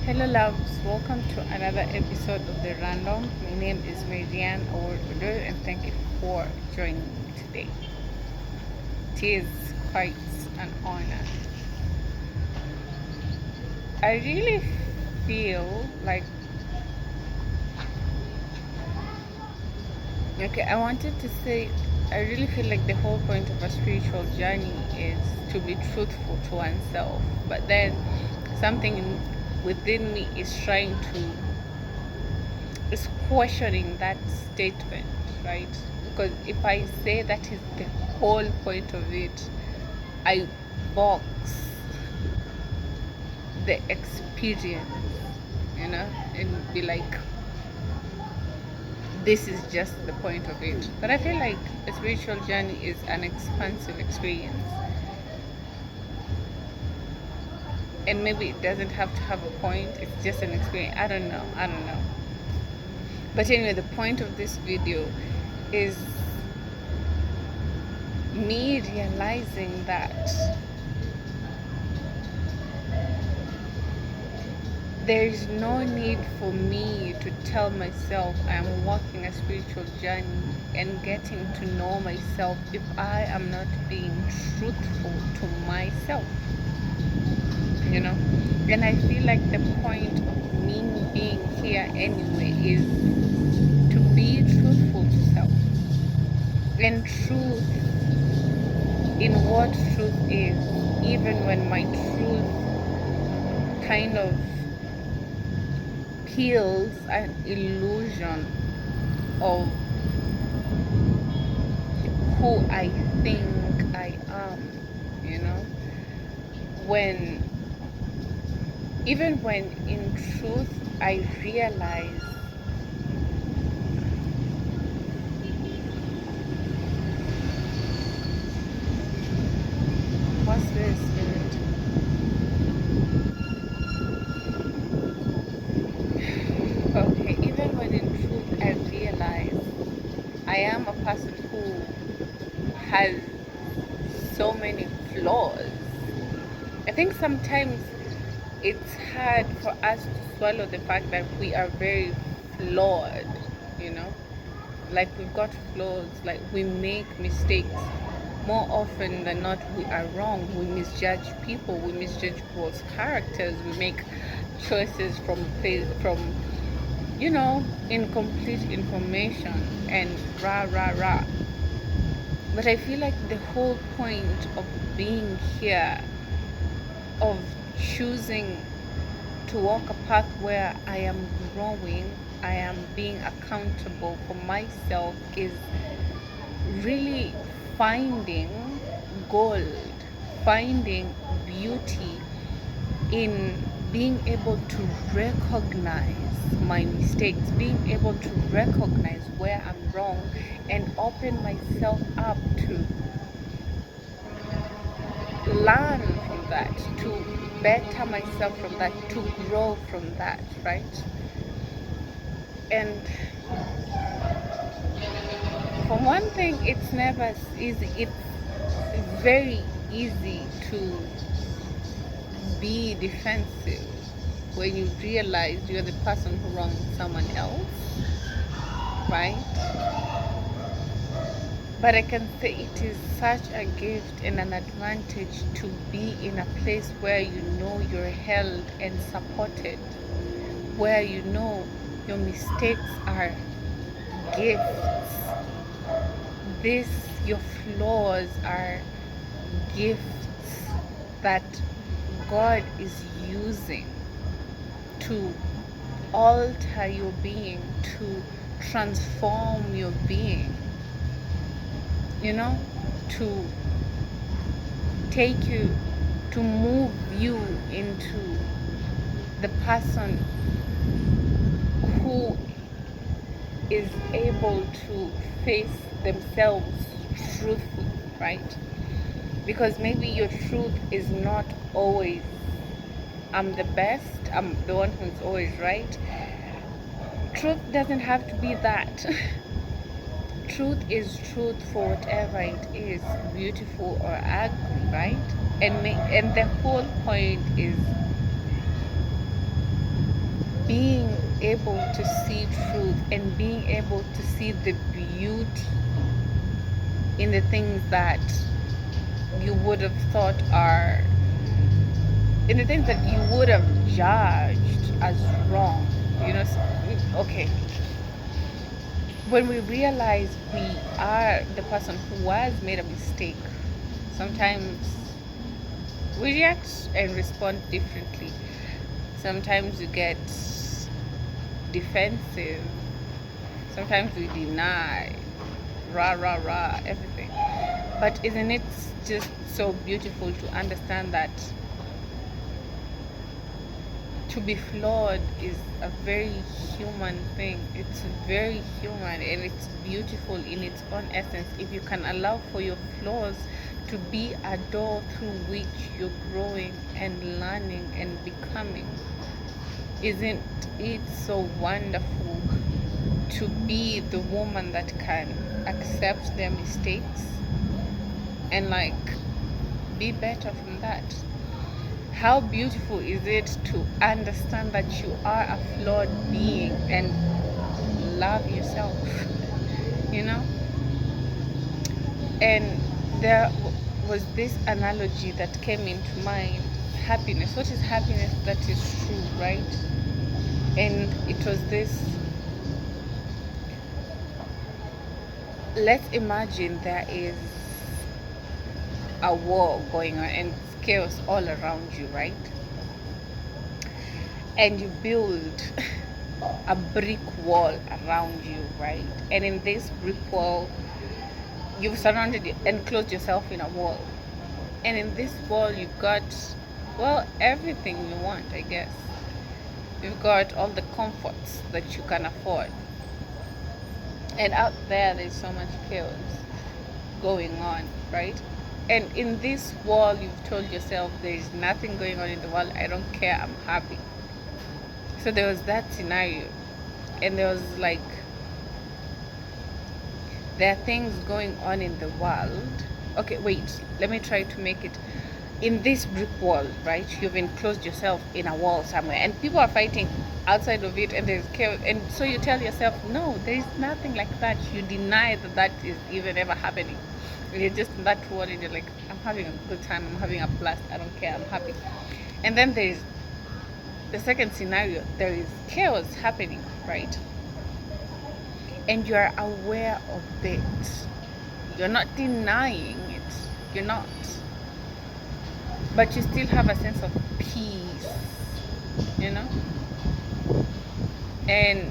Hello, loves. Welcome to another episode of The Random. My name is Marianne Awododo, and thank you for joining me today. It is quite an honor. I really feel like, I wanted to say, I really feel like the whole point of a spiritual journey is to be truthful to oneself. But then within me is questioning that statement, right? Because if I say that is the whole point of it, I box the experience, and be like, this is just the point of it. But I feel like a spiritual journey is an expansive experience. And maybe it doesn't have to have a point, it's just an experience. I don't know. But anyway, the point of this video is me realizing that there is no need for me to tell myself I am walking a spiritual journey and getting to know myself if I am not being truthful to myself, you know? And I feel like the point of me being here anyway is to be truthful to self. And truth, in what truth is, even when my truth kind of peels an illusion of who I think I am, you know? When, even when in truth I realize what's this, spirit? Okay, even when in truth I realize I am a person who has so many flaws. I think sometimes it's hard for us to swallow the fact that we are very flawed, you know? Like we've got flaws, like we make mistakes. More often than not, we are wrong. We misjudge people, we misjudge people's characters, we make choices from incomplete information and rah rah rah. But I feel like the whole point of being here, of choosing to walk a path where I am growing, I am being accountable for myself, is really finding gold, finding beauty in being able to recognize my mistakes, being able to recognize where I'm wrong and open myself up to learn from that, to better myself from that, to grow from that, right? And for one thing, it's never easy. It's very easy to be defensive when you realize you're the person who wronged someone else, right? But I can say it is such a gift and an advantage to be in a place where you know you're held and supported, where you know your mistakes are gifts. Your flaws are gifts that God is using to alter your being, to transform your being, to take you, to move you into the person who is able to face themselves truthfully, right? Because maybe your truth is not always, I'm the best, I'm the one who's always right. Truth doesn't have to be that. Truth is truth for whatever it is, beautiful or ugly, right? And the whole point is able to see truth and being able to see the beauty in the things that you would have thought are, in the things that you would have judged as wrong. Okay, when we realize we are the person who has made a mistake, sometimes we react and respond differently. Sometimes we get defensive. Sometimes we deny, rah, rah, rah, everything. But isn't it just so beautiful to understand that to be flawed is a very human thing. It's very human and it's beautiful in its own essence. If you can allow for your flaws to be a door through which you're growing and learning and becoming, isn't it so wonderful to be the woman that can accept their mistakes and be better from that? How beautiful is it to understand that you are a flawed being and love yourself, you know? And there was this analogy that came into mind: happiness. What is happiness that is true, right? And it was this: let's imagine there is a war going on and chaos all around you, right? And you build a brick wall around you, right? And in this brick wall, you've surrounded it, enclosed yourself in a wall. And in this wall, you've got, well, everything you want, I guess. You've got all the comforts that you can afford. And out there's so much chaos going on, right? And in this wall, you've told yourself, there is nothing going on in the world. I don't care. I'm happy. So there was that scenario. And there was there are things going on in the world. Okay, wait. Let me try to make it. In this brick wall, right? You've enclosed yourself in a wall somewhere. And people are fighting outside of it. And there's chaos. And so you tell yourself, no, there is nothing like that. You deny that that is even ever happening. You're just in that wall and you're like, I'm having a good time, I'm having a blast, I don't care, I'm happy. And then there's the second scenario: there is chaos happening, right? And you're aware of it. You're not denying it. You're not. But you still have a sense of peace, you know? And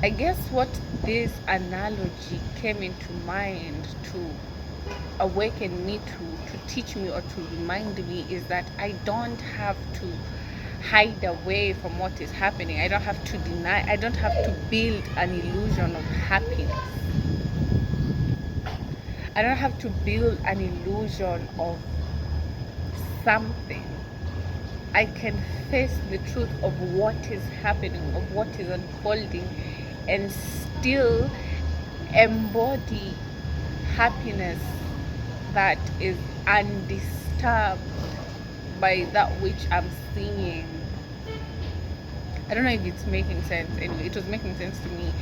I guess what this analogy came into mind to awaken me to teach me or to remind me is that I don't have to hide away from what is happening. I don't have to deny. I don't have to build an illusion of happiness. I don't have to build an illusion of something. I can face the truth of what is happening, of what is unfolding, and still embody happiness that is undisturbed by that which I'm seeing. I don't know if it's making sense. Anyway, it was making sense to me.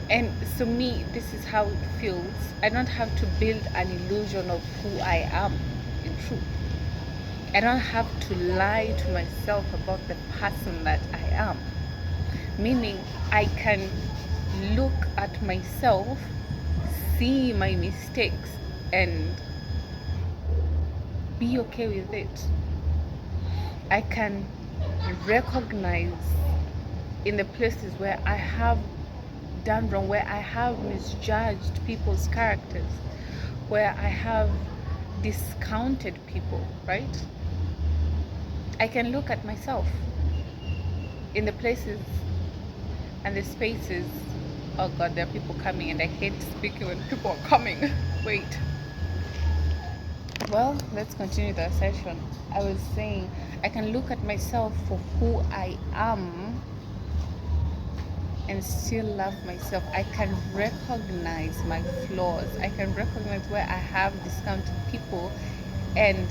And to me, this is how it feels. I don't have to build an illusion of who I am in truth. I don't have to lie to myself about the person that I am. Meaning, I can look at myself, see my mistakes, and be okay with it. I can recognize in the places where I have done wrong, where I have misjudged people's characters, where I have discounted people, right? I can look at myself in the places and the spaces. Oh God, there are people coming and I hate speaking when people are coming. Wait. Well, let's continue the session. I was saying I can look at myself for who I am and still love myself. I can recognize my flaws. I can recognize where I have discounted people and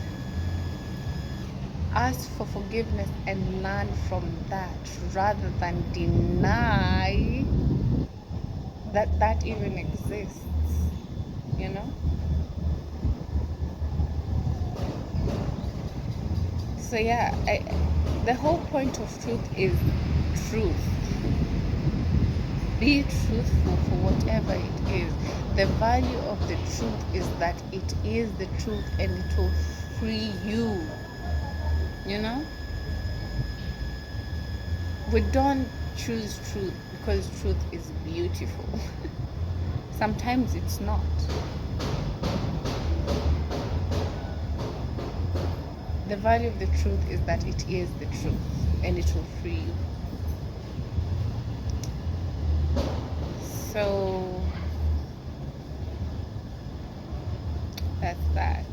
ask for forgiveness and learn from that rather than deny that that even exists, you know? So, yeah, the whole point of truth is truth. Be truthful for whatever it is. The value of the truth is that it is the truth and it will free you, you know? We don't choose truth because truth is beautiful. Sometimes it's not. The value of the truth is that it is the truth and it will free you. So that's that.